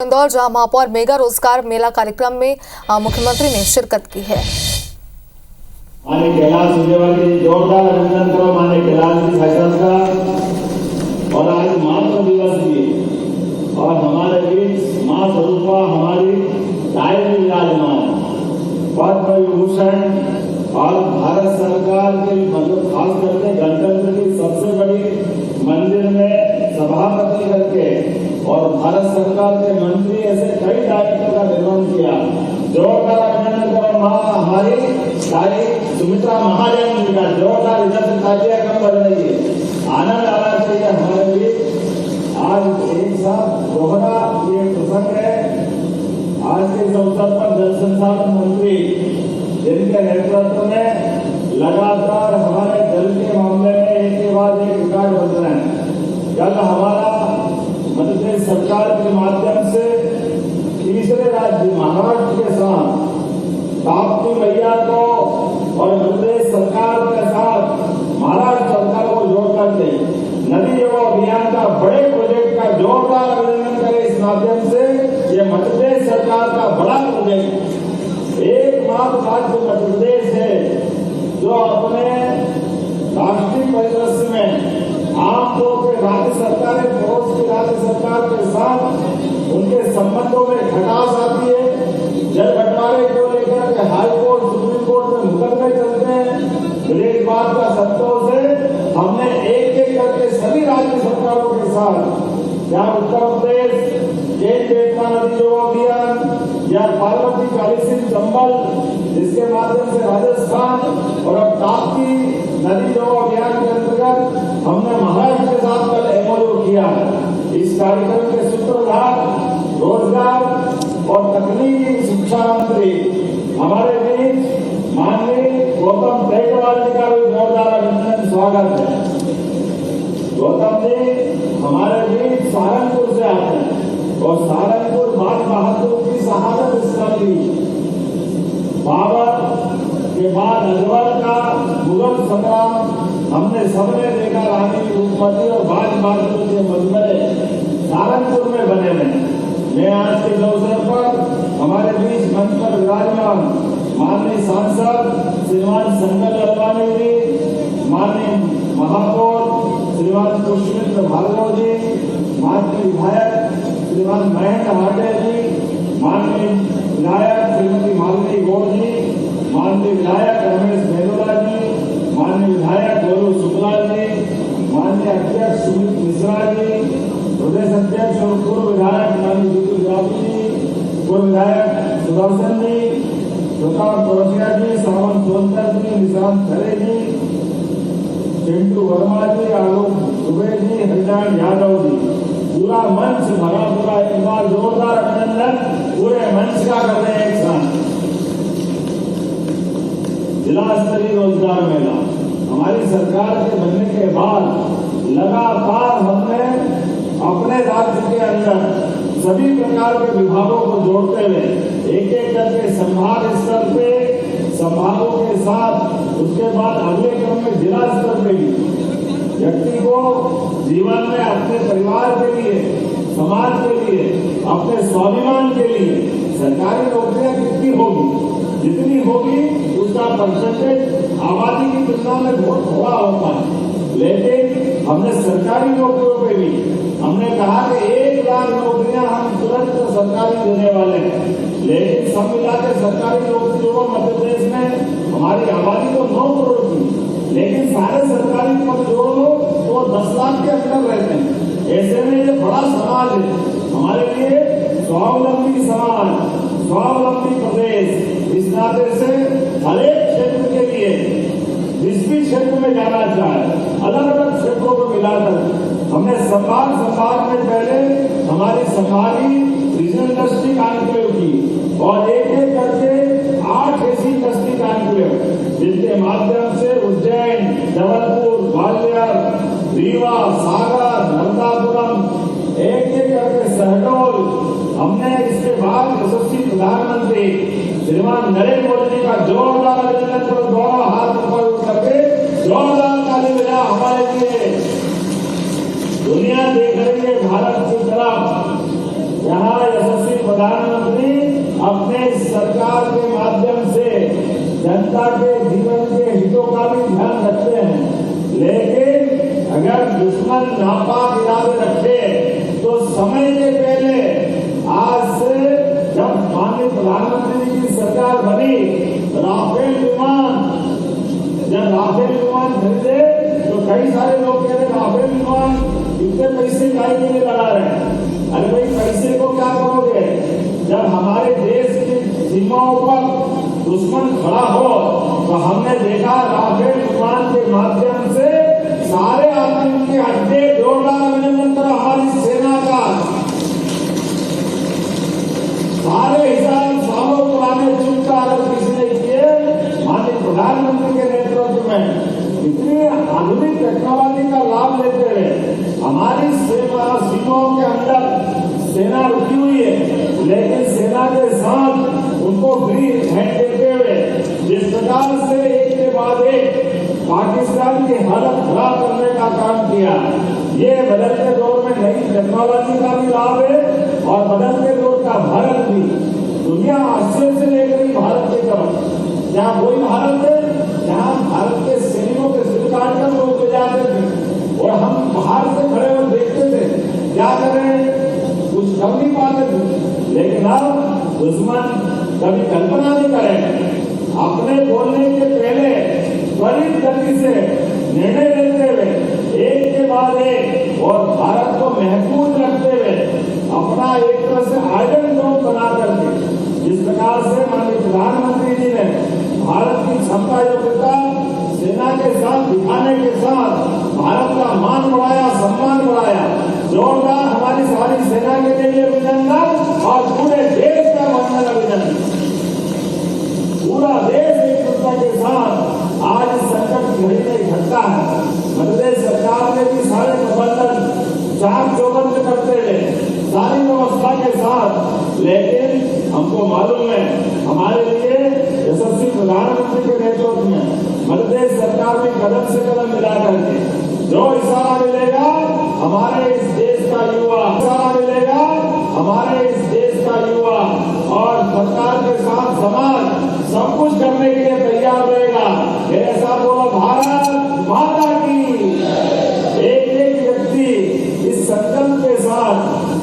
इंदौर जहां महापौर मेगा रोजगार मेला कार्यक्रम में मुख्यमंत्री ने शिरकत की है। माननीय कैलाश विजयवर्गीय जोरदार अभिनंदन करो माननीय कैलाश जी शासन का। और आज मातृ दिवस भी और हमारे बीच मां स्वरूपा हमारी दाई में विराजमान पद्म विभूषण और भारत सरकार के मतलब खास करके गणतंत्र की सबसे बड़ी मंदिर में सभापति करके और भारत सरकार के मंत्री ऐसे कई दायित्वों का निर्वहन किया। जोरदार अभिनंदन करो मां हमारी दाई सुमित्रा महाजन जी का। जोरदार इधर तालियां कम बढ़ रही है, आनंद आना चाहिए हमारे लिए। आज एक साथ दोहरा ये प्रसंग है। आज के इस अवसर पर जल संसाधन मंत्री जिनके नेतृत्व में लगातार हमारे जल के मामले में एक के बाद एक रिकॉर्ड बन रहे हैं। कल हमारा मध्य प्रदेश सरकार के माध्यम से तीसरे राज्य महाराष्ट्र के साथ ताप्ती मैया को और मध्य प्रदेश सरकार के साथ महाराष्ट्र सरकार को जोड़ करके नदी जोड़ो अभियान का बड़े प्रोजेक्ट का जोरदार अभिनंदन करें। इस माध्यम से ये मध्य प्रदेश सरकार का बड़ा प्रोजेक्ट एकमात्र राज्य मध्य प्रदेश है जो अपने राष्ट्रीय परिदृश्य में आमतौर पर राज्य सरकारें पड़ोस की राज्य सरकार के साथ उनके संबंधों में खटास आती है। जल बंटवारे को लेकर के हाई कोर्ट सुप्रीम कोर्ट में मुकदमे चलते हैं। एक बात का संतोष है, हमने एक एक करके सभी राज्य सरकारों के साथ या उत्तर प्रदेश केंद्र नदी जोड़ो अभियान या पार्वती कालीसिंध चंबल जिसके माध्यम से राजस्थान और अब ताप्ती नदी जोड़ो अभियान के अंतर्गत हमने महाराष्ट्र के साथ कल एमओयू किया। इस कार्यक्रम के सूत्रधार रोजगार और तकनीकी शिक्षा मंत्री हमारे बीच माननीय गौतम टेकवाल जी का भी जोरदार अभिनंदन स्वागत है। गौतम जी हमारे बीच सहारनपुर से आते हैं और सहारनपुर बाल बहादुर की शहादत स्थल भी बाबर के बाद अजवर का मुगल संग्राम हमने सबने देखा। रानी रूपमती और बाल बहादुर के मजमरे सहारनपुर में बने हैं। मैं आज के अवसर पर हमारे बीच मंच पर विराजमान माननीय सांसद श्रीमान संजय ललवानी जी, माननीय महापौर श्रीमान पुष्पेंद्र भार्गव जी, माननीय विधायक श्रीमान महेंद्र हाटे जी, माननीय विधायक श्रीमती मालिनी गौड़ जी, माननीय विधायक रमेश मेहरोला जी, माननीय विधायक गोलू शुक्ला जी, माननीय अध्यक्ष सुमित मिश्रा जी, प्रदेश अध्यक्ष और पूर्व विधायक माननीय जीतू जावी जी, पूर्व विधायक सुदर्शन जी, प्रताप चौरसिया जी, सावन सोनकर जी, निशांत खरे जी, चिंटू वर्मा जी, आलोक दुबे जी, हरिनारायण यादव जी, पूरा मंच भरा पूरा। एक बार जोरदार अभिनंदन पूरे मंच का कर रहे हैं एक साथ। जिला स्तरीय रोजगार मेला हमारी सरकार के बनने के बाद लगातार हमने अपने राज्य के अंदर सभी प्रकार के विभागों को जोड़ते हुए एक एक करके संभाग स्तर पे संभागों के साथ उसके बाद अगले क्रम में जिला स्तर पे भी व्यक्ति को जीवन में अपने परिवार के लिए, समाज के लिए, अपने स्वाभिमान के लिए सरकारी नौकरियां कितनी होगी, जितनी होगी उसका परसेंटेज आबादी की तुलना में बहुत थोड़ा होता है। लेकिन हमने सरकारी नौकरियों पे भी हमने कहा कि 1 लाख नौकरियां हम तुरंत सरकारी देने वाले हैं। लेकिन सब मिला के सरकारी नौकरियों मध्य प्रदेश में हमारी आबादी तो 9 करोड़ की, लेकिन सारे सरकारी पद जोड़ लो तो 10 लाख के अंदर रहते हैं। ऐसे में ये बड़ा सवाल है हमारे लिए। स्वावलंबी समाज, स्वावलंबी प्रदेश, इस नाते से हर एक क्षेत्र के लिए जिस भी क्षेत्र में जाना चाहे अलग अलग क्षेत्रों को मिलाकर हमने संभाग में पहले हमारी संभागी रीजनल इंडस्ट्री कॉन्क्लेव की और एक एक करके 8 ऐसी इंडस्ट्री कॉन्क्लेव जिनके माध्यम से उज्जैन, जबलपुर, ग्वालियर, रीवा, सागर, नर्मदापुरम एक एक करके शहडोल हमने। इसके बाद यशस्वी प्रधानमंत्री श्रीमान नरेंद्र मोदी जी का जोरदार अभिनंदन करो, दोनों हाथ ऊपर करके जोरदार ताली बजा हमारे लिए। दुनिया देख रही है भारत की तरफ यहाँ यशस्वी प्रधानमंत्री अपने सरकार के माध्यम से जनता के जीवन के हितों का भी ध्यान रखते हैं, लेकिन अगर दुश्मन नापाक इरादे रखे तो समय के पहले आज से जब माननीय प्रधानमंत्री जी की सरकार बनी, राफेल विमान खरीदे तो कई सारे लोग कह रहे राफेल विमान इतने पैसे काहे के लिए लगा रहे हैं। अरे भाई, पैसे को क्या करोगे जब हमारे देश की सीमाओं पर दुश्मन खड़ा हो। तो हमने देखा राफेल विमान के माध्यम से सारे आदमी के हड्डे जोरदार अभिनंदन करो हमारी सेना का। सारे हिसाब सालों पुराने चुनका अगर किसी ने किए माननीय प्रधानमंत्री के नेतृत्व में इतनी आधुनिक टेक्नोलॉजी का लाभ लेते हुए हमारी सीमाओं के अंदर सेना रुकी हुई है, लेकिन सेना के साथ उनको ग्रीन हैंड देते हुए जिस प्रकार से एक के बाद एक पाकिस्तान की हालत खराब करने का काम किया, ये बदलते दौर में नई टेक्नोलॉजी का भी लाभ है और बदलते दौर का भारत भी। दुनिया आश्चर्य से लेकर रही भारत की तरफ। क्या कोई भारत है जहाँ भारत के सैनिकों के सिर काटकर लोग ले जाते थे और हम बाहर से खड़े और देखते थे क्या करें, कुछ कर नहीं पाते थे। लेकिन अब दुश्मन कभी कल्पना नहीं करें, अपने बोलने के पहले त्वरित गति से निर्णय लेते हुए एक के बाद एक और भारत को महफूज रखते हुए अपना एक तरह से आयरन डोम बना करके जिस प्रकार से माननीय प्रधानमंत्री जी ने भारत की क्षमता योग्यता सेना के साथ दिखाने के साथ भारत का मान बढ़ाया, सम्मान बढ़ाया। जोरदार हमारी सारी सेना के लिए अभिनंदन और पूरे देश का वंदन अभिनंदन। पूरा देश एकजुटता के साथ आज इस संकट की घड़ी में इकट्ठा है। मध्यप्रदेश सरकार ने भी सारे प्रबंधन चाक चौबंद करते हुए सारी व्यवस्था के साथ, लेकिन हमको मालूम है हमारे लिए यशस्वी प्रधानमंत्री के नेतृत्व में मध्यप्रदेश सरकार भी कदम से कदम मिला करके जो इशारा मिलेगा हमारे इस देश का युवा, इशारा मिलेगा हमारे इस देश का युवा और सरकार के साथ समाज सब कुछ करने के लिए तैयार रहेगा। ऐसा बोलो भारत माता की। एक एक व्यक्ति इस संकल्प के साथ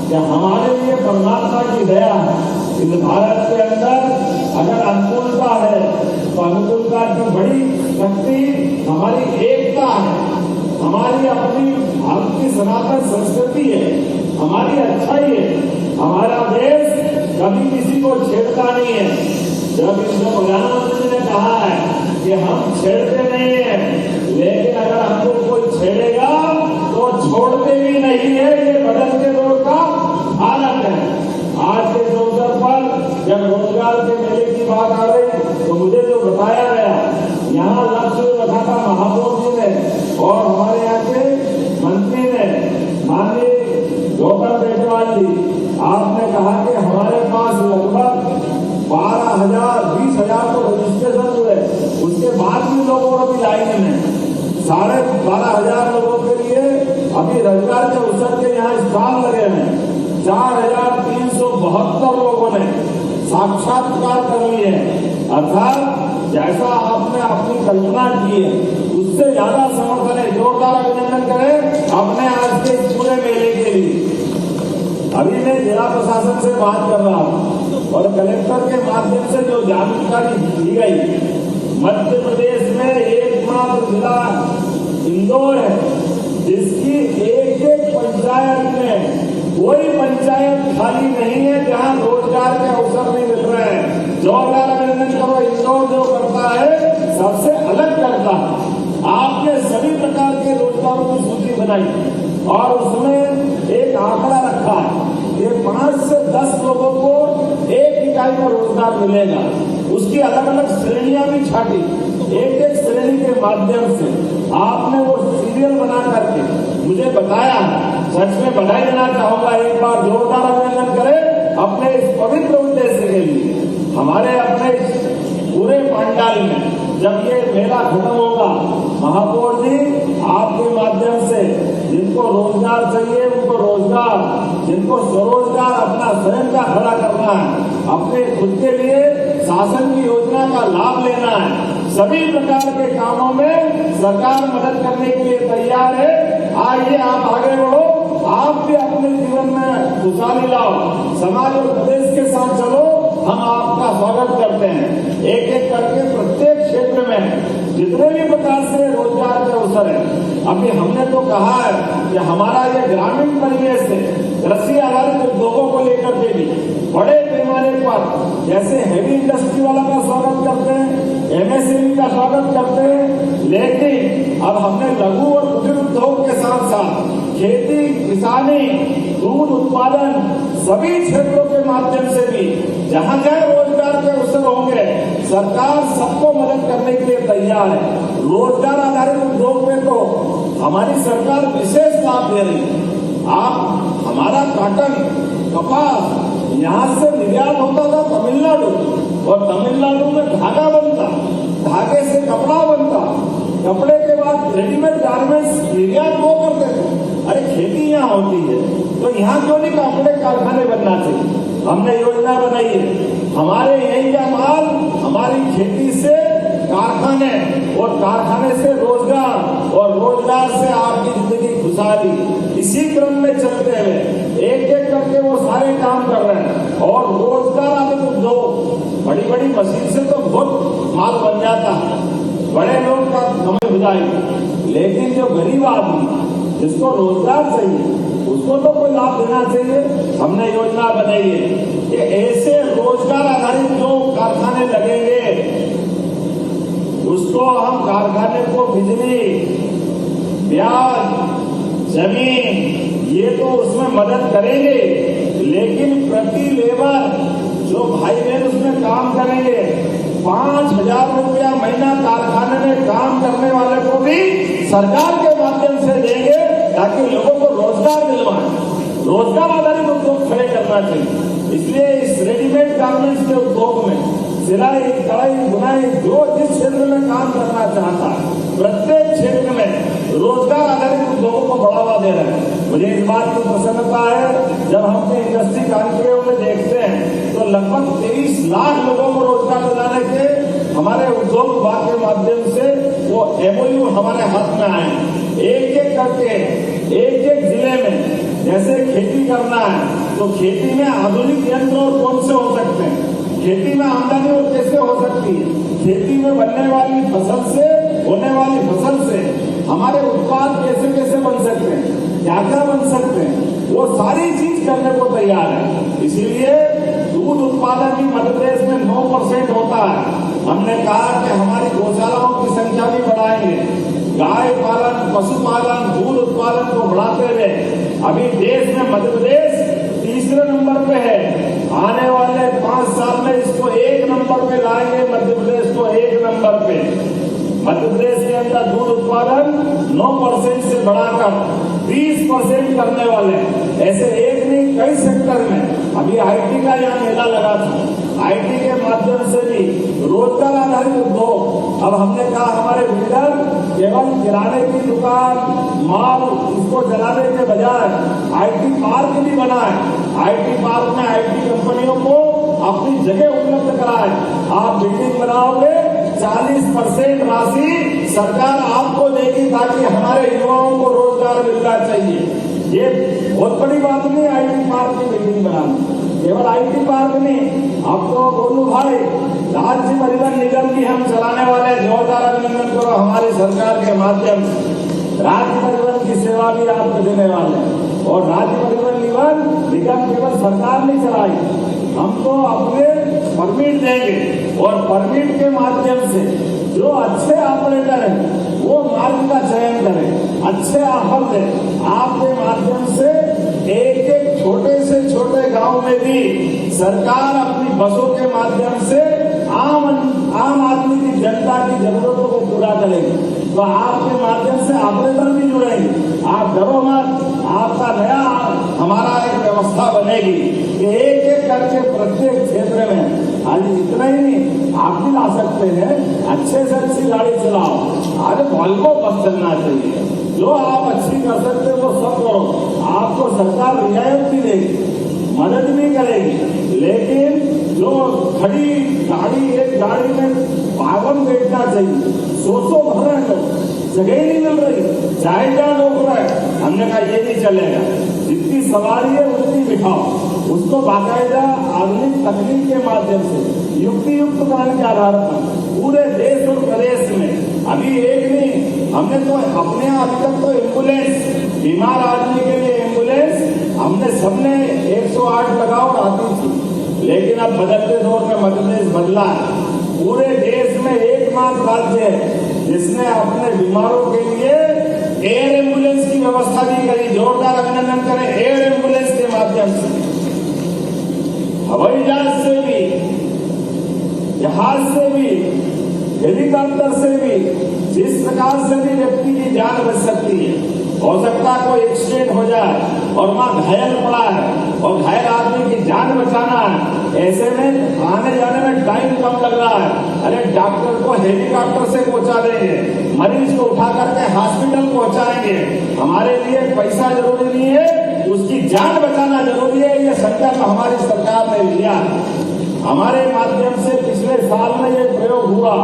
कि हमारे लिए परमात्मा की दया है, इस भारत के अंदर अगर अनुकूलता है तो अनुकूलता की बड़ी शक्ति हमारी एकता है, हमारी अपनी भारत की सनातन संस्कृति है, हमारी अच्छाई है। हमारा देश कभी किसी को छेड़ता नहीं है। जब इसको प्रधानमंत्री ने कहा है कि हम छेड़ते नहीं है, लेकिन अगर हमको कोई छेड़ेगा तो छोड़ते भी नहीं है। ये बदलते दौर का हालत है। आज के अवसर पर जब रोजगार के मेले की बात आ रही तो मुझे जो बताया गया, यहाँ लक्ष्य रखा था महापौर जी ने और हमारे यहाँ के मंत्री ने माननीय गौतम बेटवाल जी, आपने कहा कि हमारे पास लगभग 20,000 तो रजिस्ट्रेशन हुए, उसके बाद भी लोगों अभी लाइन में 12,500 लोगों के लिए अभी रोजगार के अवसर के यहाँ स्टॉल लगे हैं। 4,372 लोगों ने साक्षात्कार कर लिए। अर्थात जैसा आपने अपनी कल्पना की है उससे ज्यादा समर्थन है। जोरदार अभिनंदन करें अपने आज के पूरे मेले के लिए। अभी मैं जिला प्रशासन से बात कर रहा हूँ और कलेक्टर के माध्यम से जो जानकारी दी गई, मध्य प्रदेश में एकमात्र जिला इंदौर है जिसकी एक पंचायत में कोई पंचायत खाली नहीं है जहां रोजगार के अवसर नहीं मिल रहे हैं। जोरदार अभिनंदन करो। इंदौर जो करता है सबसे अलग करता है। आपने सभी प्रकार के रोजगारों की सूची बनाई और उसमें एक आंकड़ा रखा है कि 5 से 10 लोगों को एक इकाई का रोजगार मिलेगा। उसकी अलग अलग श्रेणियां भी छाटी, एक एक श्रेणी के माध्यम से आपने वो सीरियल बना करके मुझे बताया। सच में बधाई देना चाहूंगा। एक बार जोरदार अभिनंदन करें अपने इस पवित्र उद्देश्य के लिए। हमारे अपने पूरे पंडाल में जब ये मेला खत्म होगा, महापौर जी आपके माध्यम से जिनको रोजगार चाहिए उनको रोजगार, जिनको स्वरोजगार अपना स्वयं का खड़ा करना है, अपने खुद के लिए शासन की योजना का लाभ लेना है, सभी प्रकार के कामों में सरकार मदद करने के लिए तैयार है। आइए आप आगे बढ़ो, आप भी अपने जीवन में खुशहाली लाओ, समाज और प्रदेश के साथ चलो, हम आपका स्वागत करते हैं। एक एक करके प्रत्येक क्षेत्र में जितने भी प्रकार से रोजगार के अवसर है, अभी हमने तो कहा है कि हमारा ये ग्रामीण परिवेश है, कृषि आधारित उद्योगों को लेकर के भी बड़े पैमाने पर जैसे हेवी इंडस्ट्री वाला का स्वागत करते हैं, एमएसएमई का स्वागत करते हैं, लेकिन अब हमने लघु और कुटीर उद्योग के साथ साथ खेती, किसानी, दूध उत्पादन सभी क्षेत्रों के माध्यम से भी जहां जहां रोजगार के अवसर होंगे सरकार सबको मदद करने के लिए तैयार है। रोजगार आधारित उद्योग में तो हमारी सरकार विशेष लाभ दे रही है। आप हमारा कॉटन, कपास यहाँ से निर्यात होता था तमिलनाडु, और तमिलनाडु में धागा बनता, धागे से कपड़ा बनता, कपड़े के बाद रेडीमेड गारमेंट्स निर्यात वो करते थे। अरे खेती यहाँ होती है तो यहाँ क्यों नहीं कपड़े कारखाने बनना चाहिए? हमने योजना बनाई है, हमारे यही का माल हमारी खेती से कारखाने, और कारखाने से रोजगार, और रोजगार से आपकी जिंदगी खुशहाली। इसी क्रम में चलते हुए एक एक करके वो सारे काम कर रहे हैं। और रोजगार आदि जो बड़ी बड़ी मशीन से तो बहुत माल बन जाता है, बड़े लोग का कमाई हो जाएगी, लेकिन जो गरीब आदमी जिसको रोजगार चाहिए उसको तो कोई लाभ देना चाहिए। हमने योजना बनाई है कि ऐसे रोजगार आधारित जो कारखाने लगेंगे उसको हम कारखाने को बिजली, ब्याज, जमीन ये तो उसमें मदद करेंगे, लेकिन प्रति लेबर जो भाई बहन उसमें काम करेंगे 5,000 रुपया महीना कारखाने में काम करने वाले को भी सरकार के माध्यम से देंगे, ताकि लोगों को रोजगार दिलवाएं। रोजगार आधारित उद्योग खड़े करना चाहिए। इसलिए इस रेडीमेड गारमेंट्स के उद्योग में सिलाई, कढ़ाई, बुनाई जो जिस क्षेत्र में काम करना चाहता है प्रत्येक क्षेत्र में रोजगार आधारित उद्योगों को बढ़ावा दे रहे हैं। मुझे इस बात की प्रसन्नता है जब हम अपने इंडस्ट्री कॉन्क्लेव में देखते हैं तो लगभग 23 लाख लोगों को रोजगार दिलाने के हमारे उद्योग विभाग के माध्यम से वो MOU हमारे हाथ में आए। एक एक करके एक एक जिले में जैसे खेती करना है तो खेती में आधुनिक यंत्र और कौन से हो सकते हैं, खेती में आमदनी और कैसे हो सकती है, खेती में बनने वाली फसल से, होने वाली फसल से हमारे उत्पाद कैसे कैसे बन सकते हैं, क्या क्या बन सकते हैं, वो सारी चीज करने को तैयार है। इसीलिए दूध उत्पादन भी मध्य प्रदेश में 9% होता है। हमने कहा कि हमारी गौशालाओं की संख्या भी बढ़ाएंगे, गाय पालन, पशुपालन, दूध उत्पादन को बढ़ाते हुए अभी देश में मध्य प्रदेश तीसरे नंबर पे है। आने वाले 5 साल में इसको 1 नंबर पे लाएंगे, मध्य प्रदेश को 1 नंबर पे। मध्य प्रदेश के अंदर दूध उत्पादन 9% से बढ़ाकर 20% करने वाले, ऐसे एक नहीं कई सेक्टर में। अभी IT का यहाँ मेला लगा था, IT के माध्यम से भी रोजगार आधारित उद्योग। अब हमने कहा हमारे बिल्डर केवल किराने की दुकान, माल इसको चलाने के बजाय IT पार्क भी बनाए, IT पार्क में IT कंपनियों को अपनी जगह उपलब्ध कराए। आप बिल्डिंग बनाओगे 40% राशि सरकार आपको देगी, ताकि हमारे युवाओं को रोजगार मिलना चाहिए। ये बहुत बड़ी बात नहीं IT पार्क की बिल्डिंग बनाना, केवल IT पार्क नहीं। अब तो बोलू भाई राज्य परिवहन निगम भी हम चलाने वाले, जोरदार अभिनंदन करो हमारी सरकार के माध्यम से। राज्य परिवहन की सेवा भी आपको देने वाले हैं, और राज्य परिवहन निगम केवल सरकार नहीं चलाई, हम तो अपने परमिट देंगे, और परमिट के माध्यम से जो अच्छे ऑपरेटर हैं वो मार्ग का चयन करें, अच्छे ऑफर दें। आपके माध्यम से एक एक छोटे से छोटे गांव में भी सरकार अपनी बसों के माध्यम से आम आदमी की जनता की जरूरतों को पूरा करेगी। तो आपके माध्यम से ऑपरेटर भी जुड़ेंगे। आप डरो मत, आपका नया हमारा एक व्यवस्था बनेगी कि एक एक करके प्रत्येक क्षेत्र में, आज इतना ही नहीं आप भी ला सकते हैं, अच्छे से अच्छी गाड़ी चलाओ। आज वॉल्वो बस चलना चाहिए, जो आप अच्छी कर सकते हो वो सब करो। आपको सरकार रियायत भी देगी, मदद भी करेगी, लेकिन जो खड़ी गाड़ी, एक गाड़ी में 52 बैठना चाहिए, 100 भर रहे लोग, जगह ही नहीं मिल रही, जायजा रोक रहा है। हमने कहा ये नहीं चलेगा, जितनी सवारी है उतनी बिठाओ, उसको बाकायदा आधुनिक तकनीक के माध्यम से युक्ति युक्त कारण के आधार पर पूरे देश और प्रदेश में अभी एक नहीं, हमने तो अपने अभी तक तो एम्बुलेंस, बीमार आदमी के लिए एम्बुलेंस हमने सबने 108 लगाओ और आती थी, लेकिन अब बदलते दौर में मध्य प्रदेश बदला है। पूरे देश में एकमात्र राज्य है जिसने अपने बीमारों के लिए एयर एम्बुलेंस की व्यवस्था भी करी। जोरदार अभिनंदन करें एयर एम्बुलेंस के माध्यम से, हवाई जहाज से भी, जहाज से भी, हेलीकॉप्टर से भी, जिस प्रकार से भी व्यक्ति की जान बच सकती है। हो सकता है कोई एक्सीडेंट हो जाए और वहां घायल पड़ा है और घायल आदमी की जान बचाना है, ऐसे में आने जाने में टाइम कम लग रहा है। अरे डॉक्टर को हेलीकॉप्टर से पहुंचा देंगे, मरीज को उठा करके हॉस्पिटल पहुंचाएंगे। हमारे लिए पैसा जरूरी नहीं है, उसकी जान बचाना जरूरी है। ये संकल्प हमारी सरकार ने लिया। हमारे माध्यम से पिछले साल में ये प्रयोग हुआ।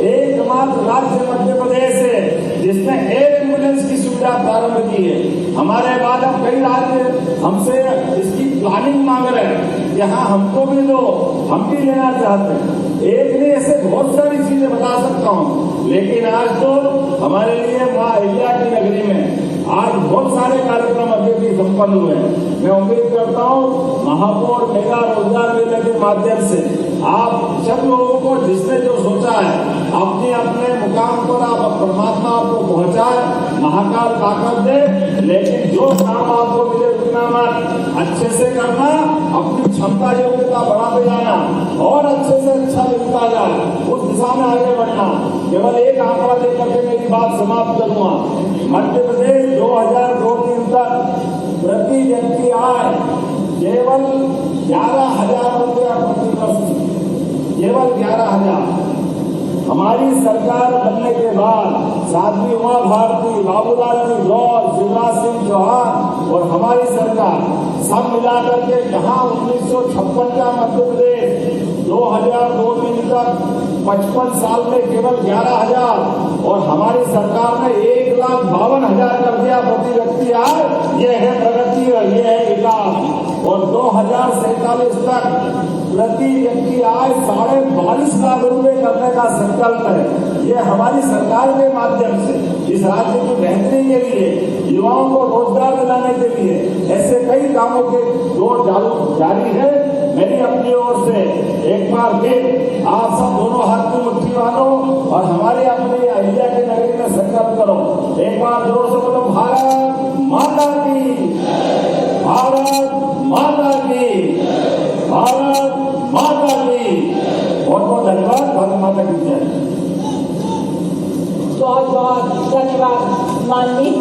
एकमात्र राज्य मध्य प्रदेश है जिसने एयर एम्बुलेंस की सुविधा प्रारंभ की है। हमारे बाद अब कई राज्य हमसे इसकी प्लानिंग मांग रहे हैं कि हाँ हमको भी दो, हम भी लेना चाहते हैं। एक नहीं, ऐसे बहुत सारी चीजें बता सकता हूँ, लेकिन आज तो हमारे लिए माँ अहिल्या की नगरी में आज बहुत सारे कार्यक्रम अभी भी संपन्न हुए हैं। मैं उम्मीद करता हूँ महापौर मेगा रोजगार मेले के माध्यम से आप सब लोगों को जिसने जो सोचा है अपने अपने मुकाम पर आप परमात्मा आपको पहुंचाए, महाकाल ताकत दे, लेकिन जो काम आपको मिले उतना मत, अच्छे से करना, अपनी क्षमता योग्यता बढ़ाते जाना और अच्छे से अच्छा मिलता जाए, उस दिशा में आगे बढ़ना। केवल एक आंकड़ा देकर के मेरी बात समाप्त करूंगा। मध्य प्रदेश 2002-03 तक प्रति व्यक्ति आय केवल 11,000 रुपया प्रति वर्ष, केवल 11,000। हमारी सरकार बनने के बाद साध्वी उमा भारती, बाबूलाल जी गौर, शिवराज सिंह चौहान और हमारी सरकार सब मिलाकर के कहा 1956 का मध्य प्रदेश 2002-03 तक 55 साल में केवल 11,000 और हमारी सरकार ने 1,52,000 कर दिया प्रति व्यक्ति आय। ये है प्रगति और ये है विकास। और 2047 तक प्रति व्यक्ति आय 42.5 लाख रुपए करने का संकल्प है। ये हमारी सरकार के माध्यम से इस राज्य की बेहतरी के लिए, युवाओं को रोजगार दिलाने के लिए ऐसे कई कामों के दौर जारी है। मेरी अपनी ओर से एक बार फिर आप सब दोनों हाथ की मुट्ठी बांधो और हमारी अपनी अहिल्या की नगरी में संकल्प करो। एक बार जोर से बोलो भारत माता की, भारत माता की, भारत माता की। बहुत बहुत धन्यवाद। भारत माता की जय। बहुत बहुत धन्यवाद माननीय